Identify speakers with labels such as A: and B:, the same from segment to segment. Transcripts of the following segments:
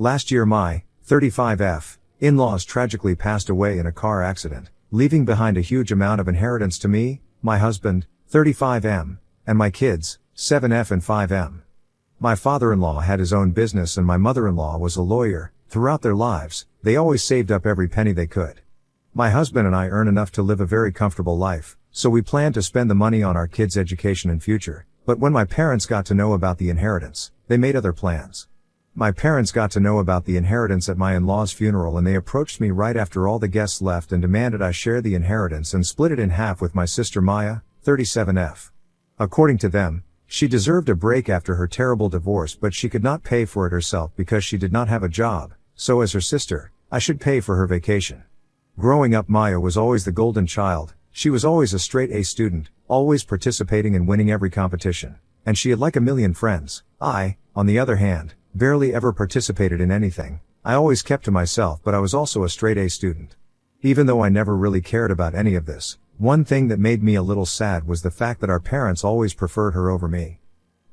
A: Last year my 35F in-laws tragically passed away in a car accident, leaving behind a huge amount of inheritance to me, my husband, 35M, and my kids, 7F and 5M. My father-in-law had his own business and my mother-in-law was a lawyer. Throughout their lives, they always saved up every penny they could. My husband and I earn enough to live a very comfortable life, so we plan to spend the money on our kids' education and future. But when my parents got to know about the inheritance, they made other plans. My parents got to know about the inheritance at my in-laws' funeral and they approached me right after all the guests left and demanded I share the inheritance and split it in half with my sister Maya, 37F. According to them, she deserved a break after her terrible divorce but she could not pay for it herself because she did not have a job, so as her sister, I should pay for her vacation. Growing up Maya was always the golden child, she was always a straight A student, always participating and winning every competition, and she had like a million friends. I, on the other hand, barely ever participated in anything. I always kept to myself but I was also a straight A student. Even though I never really cared about any of this, one thing that made me a little sad was the fact that our parents always preferred her over me.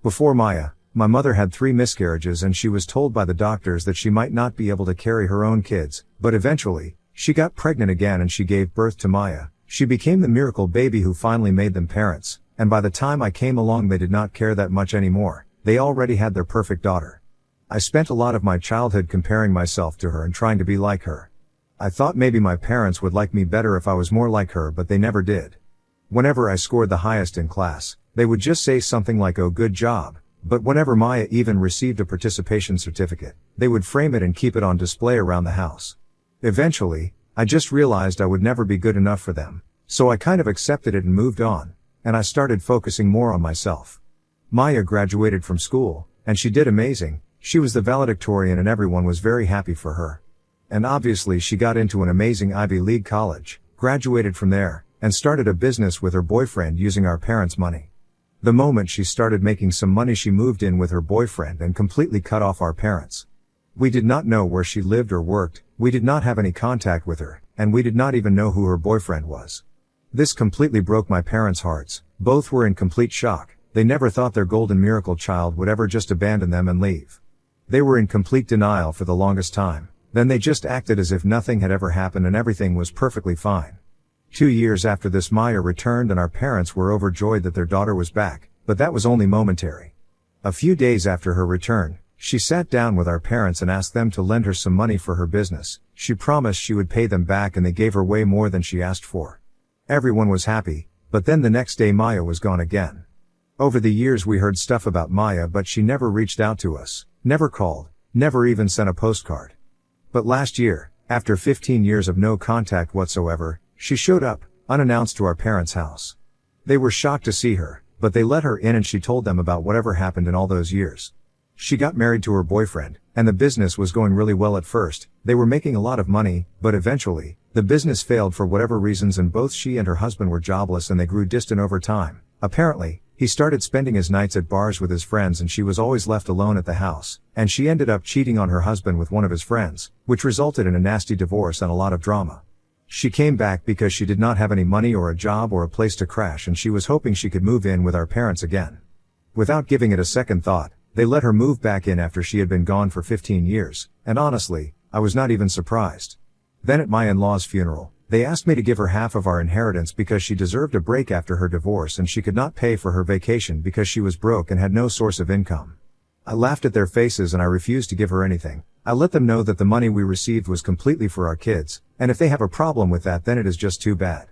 A: Before Maya, my mother had 3 miscarriages and she was told by the doctors that she might not be able to carry her own kids, but eventually, she got pregnant again and she gave birth to Maya. She became the miracle baby who finally made them parents, and by the time I came along they did not care that much anymore, they already had their perfect daughter. I spent a lot of my childhood comparing myself to her and trying to be like her. I thought maybe my parents would like me better if I was more like her but they never did. Whenever I scored the highest in class, they would just say something like "oh good job," but whenever Maya even received a participation certificate, they would frame it and keep it on display around the house. Eventually, I just realized I would never be good enough for them, so I kind of accepted it and moved on, and I started focusing more on myself. Maya graduated from school, and she did amazing. She was the valedictorian and everyone was very happy for her. And obviously she got into an amazing Ivy League college, graduated from there, and started a business with her boyfriend using our parents' money. The moment she started making some money she moved in with her boyfriend and completely cut off our parents. We did not know where she lived or worked, we did not have any contact with her, and we did not even know who her boyfriend was. This completely broke my parents' hearts. Both were in complete shock. They never thought their golden miracle child would ever just abandon them and leave. They were in complete denial for the longest time. Then they just acted as if nothing had ever happened and everything was perfectly fine. 2 years after this Maya returned and our parents were overjoyed that their daughter was back, but that was only momentary. A few days after her return, she sat down with our parents and asked them to lend her some money for her business. She promised she would pay them back and they gave her way more than she asked for. Everyone was happy, but then the next day Maya was gone again. Over the years we heard stuff about Maya but she never reached out to us, never called, never even sent a postcard. But last year, after 15 years of no contact whatsoever, she showed up, unannounced to our parents' house. They were shocked to see her, but they let her in and she told them about whatever happened in all those years. She got married to her boyfriend, and the business was going really well at first. They were making a lot of money, but eventually, the business failed for whatever reasons and both she and her husband were jobless and they grew distant over time. Apparently, he started spending his nights at bars with his friends and she was always left alone at the house, and she ended up cheating on her husband with one of his friends, which resulted in a nasty divorce and a lot of drama. She came back because she did not have any money or a job or a place to crash and she was hoping she could move in with our parents again. Without giving it a second thought, they let her move back in after she had been gone for 15 years, and honestly, I was not even surprised. Then at my in-laws' funeral, they asked me to give her half of our inheritance because she deserved a break after her divorce and she could not pay for her vacation because she was broke and had no source of income. I laughed at their faces and I refused to give her anything. I let them know that the money we received was completely for our kids, and if they have a problem with that then it is just too bad.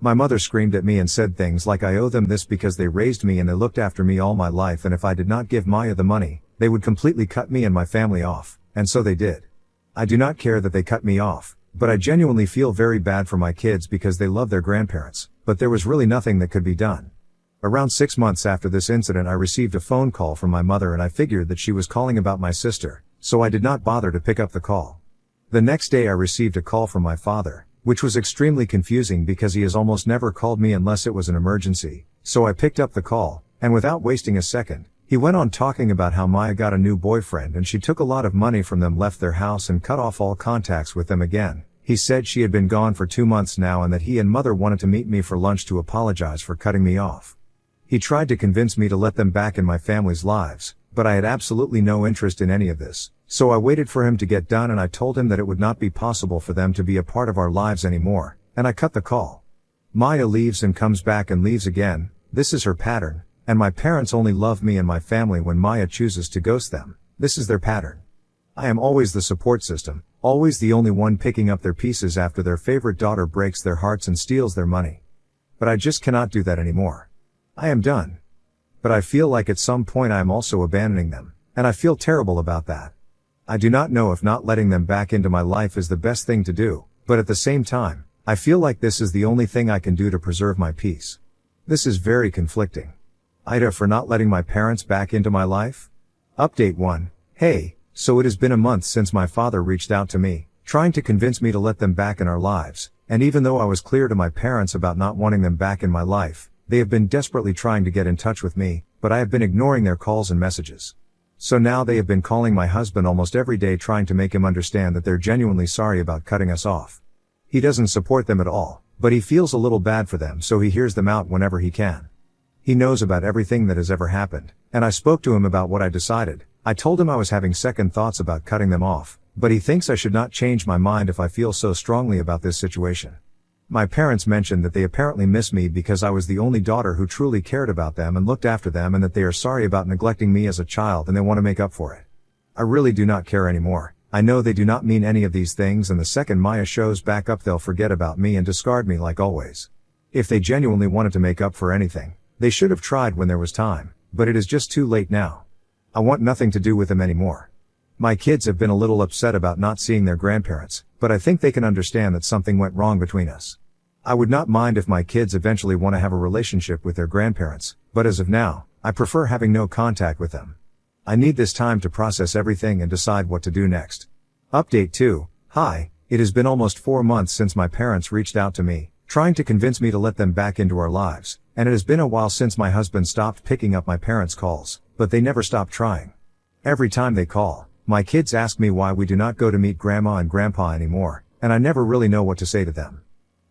A: My mother screamed at me and said things like I owe them this because they raised me and they looked after me all my life and if I did not give Maya the money, they would completely cut me and my family off, and so they did. I do not care that they cut me off, but I genuinely feel very bad for my kids because they love their grandparents, but there was really nothing that could be done. Around 6 months after this incident I received a phone call from my mother and I figured that she was calling about my sister, so I did not bother to pick up the call. The next day I received a call from my father, which was extremely confusing because he has almost never called me unless it was an emergency, so I picked up the call, and without wasting a second, he went on talking about how Maya got a new boyfriend and she took a lot of money from them, left their house and cut off all contacts with them again. He said she had been gone for 2 months now and that he and mother wanted to meet me for lunch to apologize for cutting me off. He tried to convince me to let them back in my family's lives, but I had absolutely no interest in any of this, So I waited for him to get done and I told him that it would not be possible for them to be a part of our lives anymore, and I cut the call. Maya leaves and comes back and leaves again. This is her pattern, and my parents only love me and my family when Maya chooses to ghost them. This is their pattern. I am always the support system, always the only one picking up their pieces after their favorite daughter breaks their hearts and steals their money. But I just cannot do that anymore. I am done. But I feel like at some point I am also abandoning them, and I feel terrible about that. I do not know if not letting them back into my life is the best thing to do, but at the same time, I feel like this is the only thing I can do to preserve my peace. This is very conflicting. Ida for not letting my parents back into my life? Update 1. Hey, so it has been a month since my father reached out to me, trying to convince me to let them back in our lives, and even though I was clear to my parents about not wanting them back in my life, they have been desperately trying to get in touch with me, but I have been ignoring their calls and messages. So now they have been calling my husband almost every day trying to make him understand that they're genuinely sorry about cutting us off. He doesn't support them at all, but he feels a little bad for them so he hears them out whenever he can. He knows about everything that has ever happened, and I spoke to him about what I decided. I told him I was having second thoughts about cutting them off, but he thinks I should not change my mind if I feel so strongly about this situation. My parents mentioned that they apparently miss me because I was the only daughter who truly cared about them and looked after them, and that they are sorry about neglecting me as a child and they want to make up for it. I really do not care anymore. I know they do not mean any of these things, and the second Maya shows back up they'll forget about me and discard me like always. If they genuinely wanted to make up for anything, they should have tried when there was time, but it is just too late now. I want nothing to do with them anymore. My kids have been a little upset about not seeing their grandparents, but I think they can understand that something went wrong between us. I would not mind if my kids eventually want to have a relationship with their grandparents, but as of now, I prefer having no contact with them. I need this time to process everything and decide what to do next. Update 2. Hi, it has been almost 4 months since my parents reached out to me, trying to convince me to let them back into our lives, and it has been a while since my husband stopped picking up my parents' calls, but they never stop trying. Every time they call, my kids ask me why we do not go to meet grandma and grandpa anymore, and I never really know what to say to them.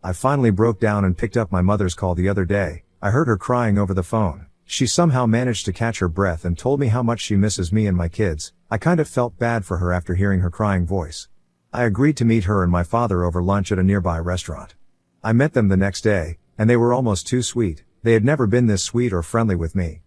A: I finally broke down and picked up my mother's call the other day. I heard her crying over the phone. She somehow managed to catch her breath and told me how much she misses me and my kids. I kind of felt bad for her after hearing her crying voice. I agreed to meet her and my father over lunch at a nearby restaurant. I met them the next day, and they were almost too sweet. They had never been this sweet or friendly with me.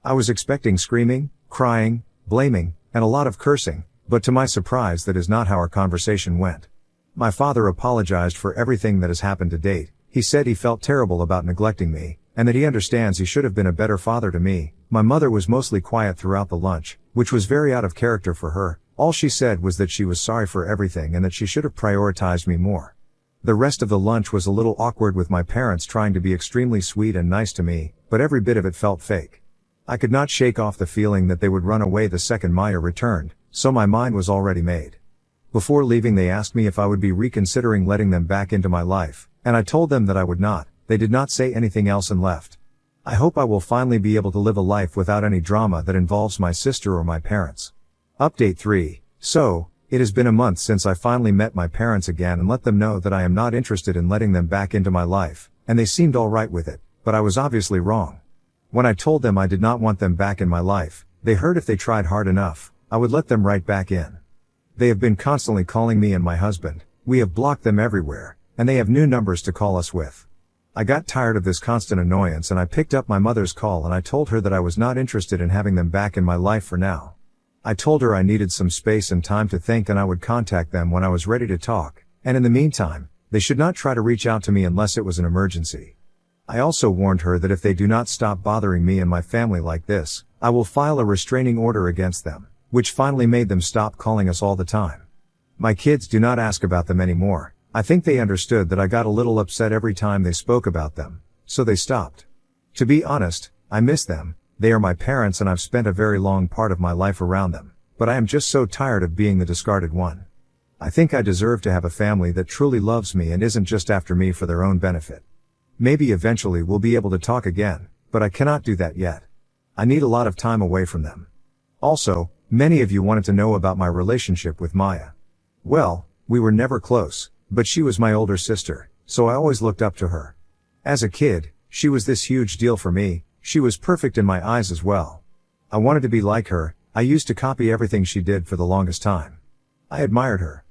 A: I was expecting screaming, crying, blaming, and a lot of cursing, but to my surprise that is not how our conversation went. My father apologized for everything that has happened to date. He said he felt terrible about neglecting me, and that he understands he should have been a better father to me. My mother was mostly quiet throughout the lunch, which was very out of character for her. All she said was that she was sorry for everything and that she should have prioritized me more. The rest of the lunch was a little awkward with my parents trying to be extremely sweet and nice to me, but every bit of it felt fake. I could not shake off the feeling that they would run away the second Maya returned, so my mind was already made. Before leaving they asked me if I would be reconsidering letting them back into my life, and I told them that I would not. They did not say anything else and left. I hope I will finally be able to live a life without any drama that involves my sister or my parents. Update 3. So, it has been a month since I finally met my parents again and let them know that I am not interested in letting them back into my life, and they seemed alright with it, but I was obviously wrong. When I told them I did not want them back in my life, they heard if they tried hard enough, I would let them right back in. They have been constantly calling me and my husband. We have blocked them everywhere, and they have new numbers to call us with. I got tired of this constant annoyance and I picked up my mother's call and I told her that I was not interested in having them back in my life for now. I told her I needed some space and time to think and I would contact them when I was ready to talk, and in the meantime, they should not try to reach out to me unless it was an emergency. I also warned her that if they do not stop bothering me and my family like this, I will file a restraining order against them, which finally made them stop calling us all the time. My kids do not ask about them anymore. I think they understood that I got a little upset every time they spoke about them, so they stopped. To be honest, I miss them. They are my parents and I've spent a very long part of my life around them, but I am just so tired of being the discarded one. I think I deserve to have a family that truly loves me and isn't just after me for their own benefit. Maybe eventually we'll be able to talk again, but I cannot do that yet. I need a lot of time away from them. Also, many of you wanted to know about my relationship with Maya. Well, we were never close, but she was my older sister, so I always looked up to her. As a kid, she was this huge deal for me. She was perfect in my eyes as well. I wanted to be like her. I used to copy everything she did for the longest time. I admired her.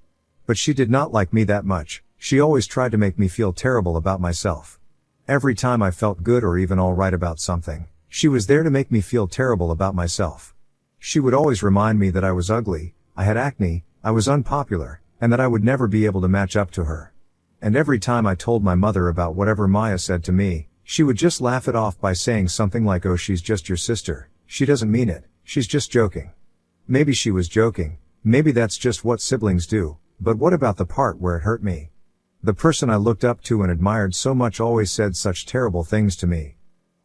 A: But she did not like me that much. She always tried to make me feel terrible about myself. Every time I felt good or even alright about something, she was there to make me feel terrible about myself. She would always remind me that I was ugly, I had acne, I was unpopular, and that I would never be able to match up to her. And every time I told my mother about whatever Maya said to me, she would just laugh it off by saying something like, "Oh, she's just your sister, she doesn't mean it, she's just joking." Maybe she was joking, maybe that's just what siblings do, but what about the part where it hurt me? The person I looked up to and admired so much always said such terrible things to me.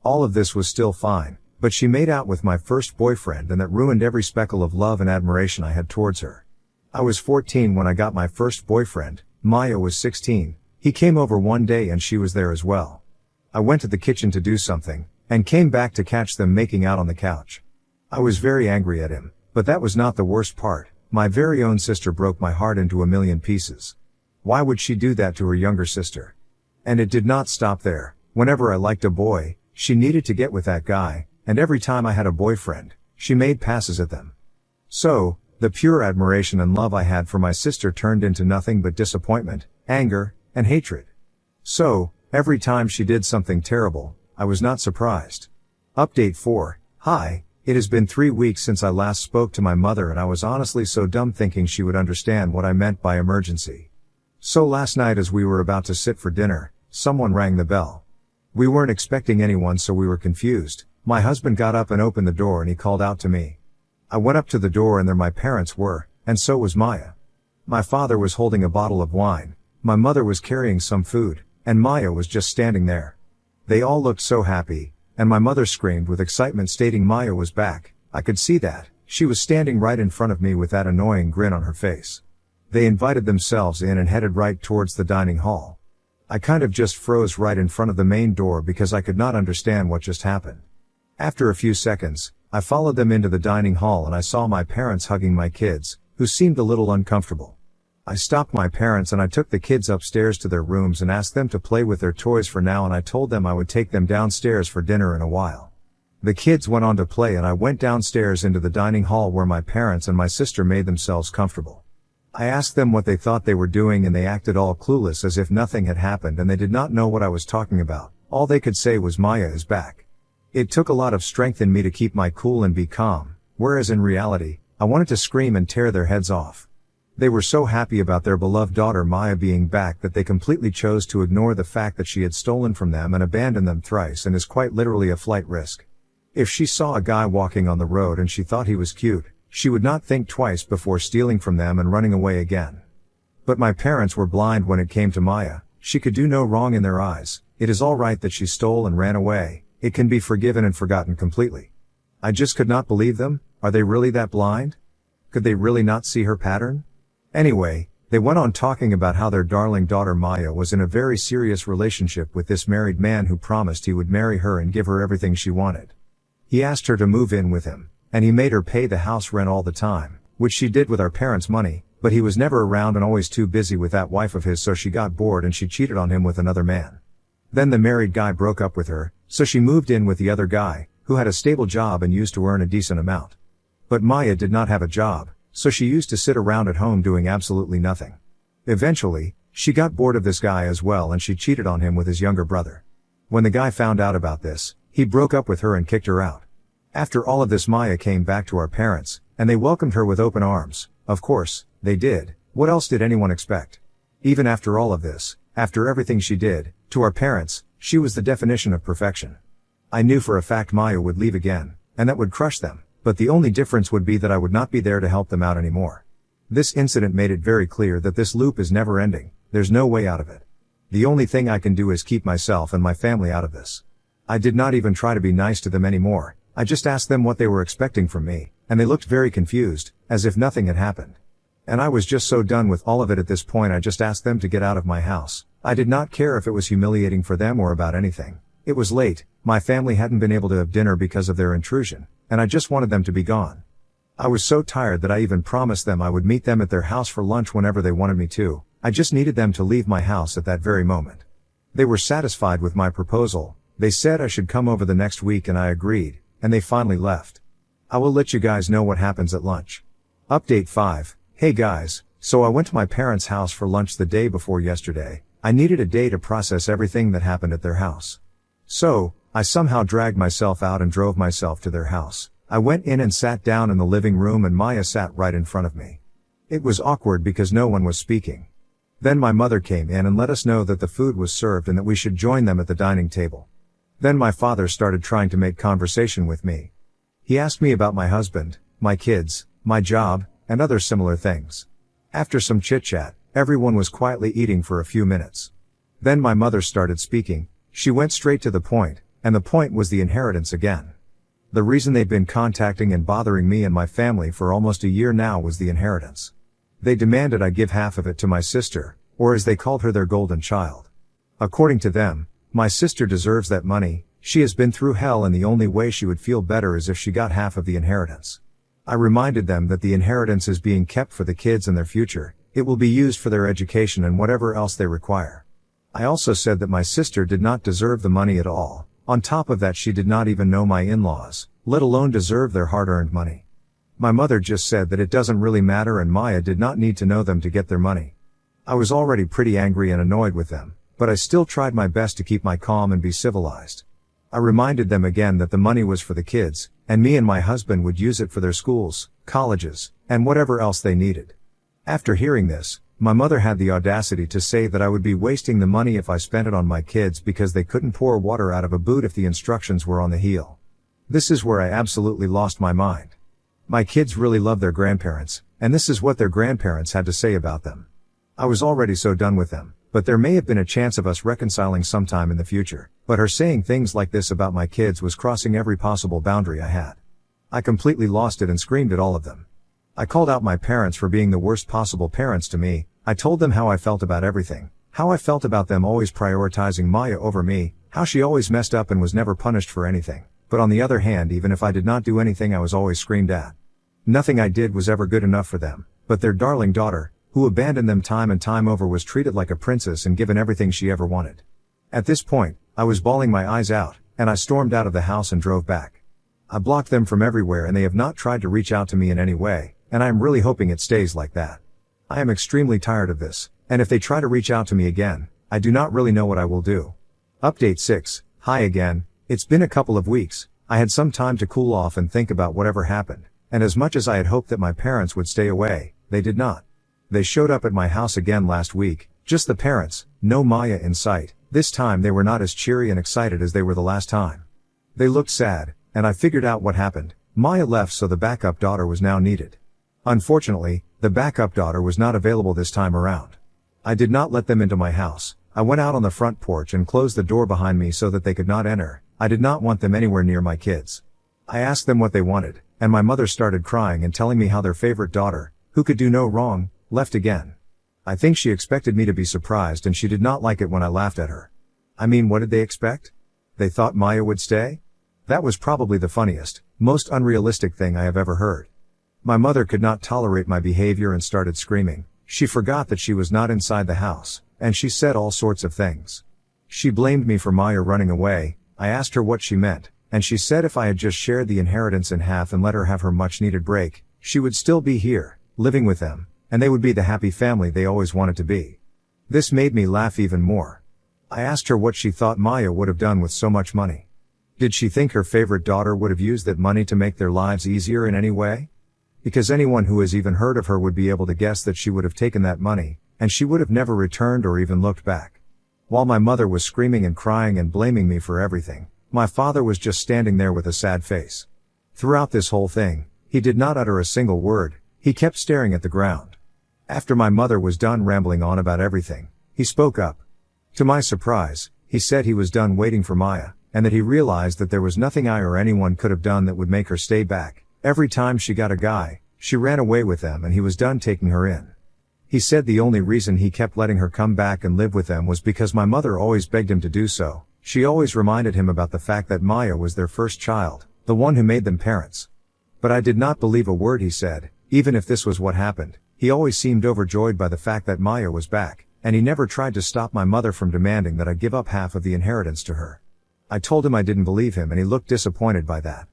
A: All of this was still fine, but she made out with my first boyfriend, and that ruined every speckle of love and admiration I had towards her. I was 14 when I got my first boyfriend, Maya was 16, he came over one day and she was there as well. I went to the kitchen to do something, and came back to catch them making out on the couch. I was very angry at him, but that was not the worst part. My very own sister broke my heart into a million pieces. Why would she do that to her younger sister? And it did not stop there. Whenever I liked a boy, she needed to get with that guy, and every time I had a boyfriend, she made passes at them. So, the pure admiration and love I had for my sister turned into nothing but disappointment, anger, and hatred. So, every time she did something terrible, I was not surprised. Update 4. Hi, it has been 3 weeks since I last spoke to my mother, and I was honestly so dumb thinking she would understand what I meant by emergency. So last night as we were about to sit for dinner, someone rang the bell. We weren't expecting anyone, so we were confused. My husband got up and opened the door and he called out to me. I went up to the door and there my parents were, and so was Maya. My father was holding a bottle of wine, my mother was carrying some food, and Maya was just standing there. They all looked so happy, and my mother screamed with excitement stating Maya was back. I could see that. She was standing right in front of me with that annoying grin on her face. They invited themselves in and headed right towards the dining hall. I kind of just froze right in front of the main door because I could not understand what just happened. After a few seconds, I followed them into the dining hall and I saw my parents hugging my kids, who seemed a little uncomfortable. I stopped my parents and I took the kids upstairs to their rooms and asked them to play with their toys for now, and I told them I would take them downstairs for dinner in a while. The kids went on to play and I went downstairs into the dining hall where my parents and my sister made themselves comfortable. I asked them what they thought they were doing and they acted all clueless as if nothing had happened and they did not know what I was talking about. All they could say was Maya is back. It took a lot of strength in me to keep my cool and be calm, whereas in reality, I wanted to scream and tear their heads off. They were so happy about their beloved daughter Maya being back that they completely chose to ignore the fact that she had stolen from them and abandoned them thrice and is quite literally a flight risk. If she saw a guy walking on the road and she thought he was cute, she would not think twice before stealing from them and running away again. But my parents were blind when it came to Maya. She could do no wrong in their eyes. It is all right that she stole and ran away. It can be forgiven and forgotten completely. I just could not believe them. Are they really that blind? Could they really not see her pattern? Anyway, they went on talking about how their darling daughter Maya was in a very serious relationship with this married man who promised he would marry her and give her everything she wanted. He asked her to move in with him, and he made her pay the house rent all the time, which she did with our parents' money, but he was never around and always too busy with that wife of his, so she got bored and she cheated on him with another man. Then the married guy broke up with her, so she moved in with the other guy, who had a stable job and used to earn a decent amount. But Maya did not have a job, so she used to sit around at home doing absolutely nothing. Eventually, she got bored of this guy as well and she cheated on him with his younger brother. When the guy found out about this, he broke up with her and kicked her out. After all of this, Maya came back to our parents, and they welcomed her with open arms. Of course, they did. What else did anyone expect? Even after all of this, after everything she did, to our parents, she was the definition of perfection. I knew for a fact Maya would leave again, and that would crush them, but the only difference would be that I would not be there to help them out anymore. This incident made it very clear that this loop is never ending. There's no way out of it. The only thing I can do is keep myself and my family out of this. I did not even try to be nice to them anymore. I just asked them what they were expecting from me, and they looked very confused, as if nothing had happened. And I was just so done with all of it at this point. I just asked them to get out of my house. I did not care if it was humiliating for them or about anything. It was late, my family hadn't been able to have dinner because of their intrusion, and I just wanted them to be gone. I was so tired that I even promised them I would meet them at their house for lunch whenever they wanted me to. I just needed them to leave my house at that very moment. They were satisfied with my proposal. They said I should come over the next week and I agreed, and they finally left. I will let you guys know what happens at lunch. Update 5. Hey guys, so I went to my parents' house for lunch the day before yesterday. I needed a day to process everything that happened at their house. So, I somehow dragged myself out and drove myself to their house. I went in and sat down in the living room and Maya sat right in front of me. It was awkward because no one was speaking. Then my mother came in and let us know that the food was served and that we should join them at the dining table. Then my father started trying to make conversation with me. He asked me about my husband, my kids, my job, and other similar things. After some chit-chat, everyone was quietly eating for a few minutes. Then my mother started speaking. She went straight to the point, and the point was the inheritance again. The reason they've been contacting and bothering me and my family for almost a year now was the inheritance. They demanded I give half of it to my sister, or as they called her, their golden child. According to them, my sister deserves that money. She has been through hell and the only way she would feel better is if she got half of the inheritance. I reminded them that the inheritance is being kept for the kids and their future. It will be used for their education and whatever else they require. I also said that my sister did not deserve the money at all. On top of that, she did not even know my in-laws, let alone deserve their hard-earned money. My mother just said that it doesn't really matter and Maya did not need to know them to get their money. I was already pretty angry and annoyed with them, but I still tried my best to keep my calm and be civilized. I reminded them again that the money was for the kids, and me and my husband would use it for their schools, colleges, and whatever else they needed. After hearing this, my mother had the audacity to say that I would be wasting the money if I spent it on my kids because they couldn't pour water out of a boot if the instructions were on the heel. This is where I absolutely lost my mind. My kids really love their grandparents, and this is what their grandparents had to say about them. I was already so done with them, but there may have been a chance of us reconciling sometime in the future, but her saying things like this about my kids was crossing every possible boundary I had. I completely lost it and screamed at all of them. I called out my parents for being the worst possible parents to me. I told them how I felt about everything, how I felt about them always prioritizing Maya over me, how she always messed up and was never punished for anything, but on the other hand, even if I did not do anything, I was always screamed at. Nothing I did was ever good enough for them, but their darling daughter, who abandoned them time and time over, was treated like a princess and given everything she ever wanted. At this point, I was bawling my eyes out, and I stormed out of the house and drove back. I blocked them from everywhere and they have not tried to reach out to me in any way, and I am really hoping it stays like that. I am extremely tired of this, and if they try to reach out to me again, I do not really know what I will do. Update 6. Hi again. It's been a couple of weeks. I had some time to cool off and think about whatever happened, and as much as I had hoped that my parents would stay away, they did not. They showed up at my house again last week, just the parents, no Maya in sight. This time they were not as cheery and excited as they were the last time. They looked sad, and I figured out what happened. Maya left, so the backup daughter was now needed. Unfortunately, the backup daughter was not available this time around. I did not let them into my house. I went out on the front porch and closed the door behind me so that they could not enter. I did not want them anywhere near my kids. I asked them what they wanted, and my mother started crying and telling me how their favorite daughter, who could do no wrong, left again. I think she expected me to be surprised and she did not like it when I laughed at her. I mean, what did they expect? They thought Maya would stay? That was probably the funniest, most unrealistic thing I have ever heard. My mother could not tolerate my behavior and started screaming. She forgot that she was not inside the house, and she said all sorts of things. She blamed me for Maya running away. I asked her what she meant, and she said if I had just shared the inheritance in half and let her have her much-needed break, she would still be here, living with them, and they would be the happy family they always wanted to be. This made me laugh even more. I asked her what she thought Maya would have done with so much money. Did she think her favorite daughter would have used that money to make their lives easier in any way? Because anyone who has even heard of her would be able to guess that she would have taken that money, and she would have never returned or even looked back. While my mother was screaming and crying and blaming me for everything, my father was just standing there with a sad face. Throughout this whole thing, he did not utter a single word. He kept staring at the ground. After my mother was done rambling on about everything, he spoke up. To my surprise, he said he was done waiting for Maya, and that he realized that there was nothing I or anyone could have done that would make her stay back. Every time she got a guy, she ran away with them and he was done taking her in. He said the only reason he kept letting her come back and live with them was because my mother always begged him to do so. She always reminded him about the fact that Maya was their first child, the one who made them parents. But I did not believe a word he said. Even if this was what happened, he always seemed overjoyed by the fact that Maya was back, and he never tried to stop my mother from demanding that I give up half of the inheritance to her. I told him I didn't believe him and he looked disappointed by that.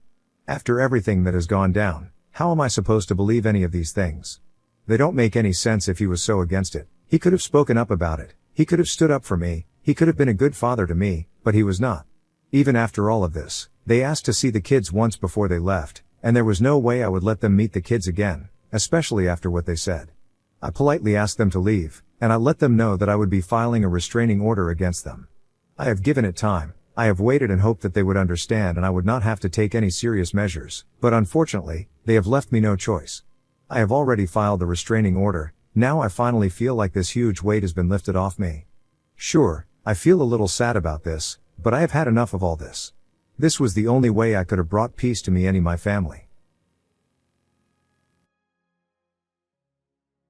A: After everything that has gone down, how am I supposed to believe any of these things? They don't make any sense if he was so against it. He could have spoken up about it, he could have stood up for me, he could have been a good father to me, but he was not. Even after all of this, they asked to see the kids once before they left, and there was no way I would let them meet the kids again, especially after what they said. I politely asked them to leave, and I let them know that I would be filing a restraining order against them. I have given it time, I have waited and hoped that they would understand and I would not have to take any serious measures, but unfortunately, they have left me no choice. I have already filed the restraining order, now I finally feel like this huge weight has been lifted off me. Sure, I feel a little sad about this, but I have had enough of all this. This was the only way I could have brought peace to me and my family.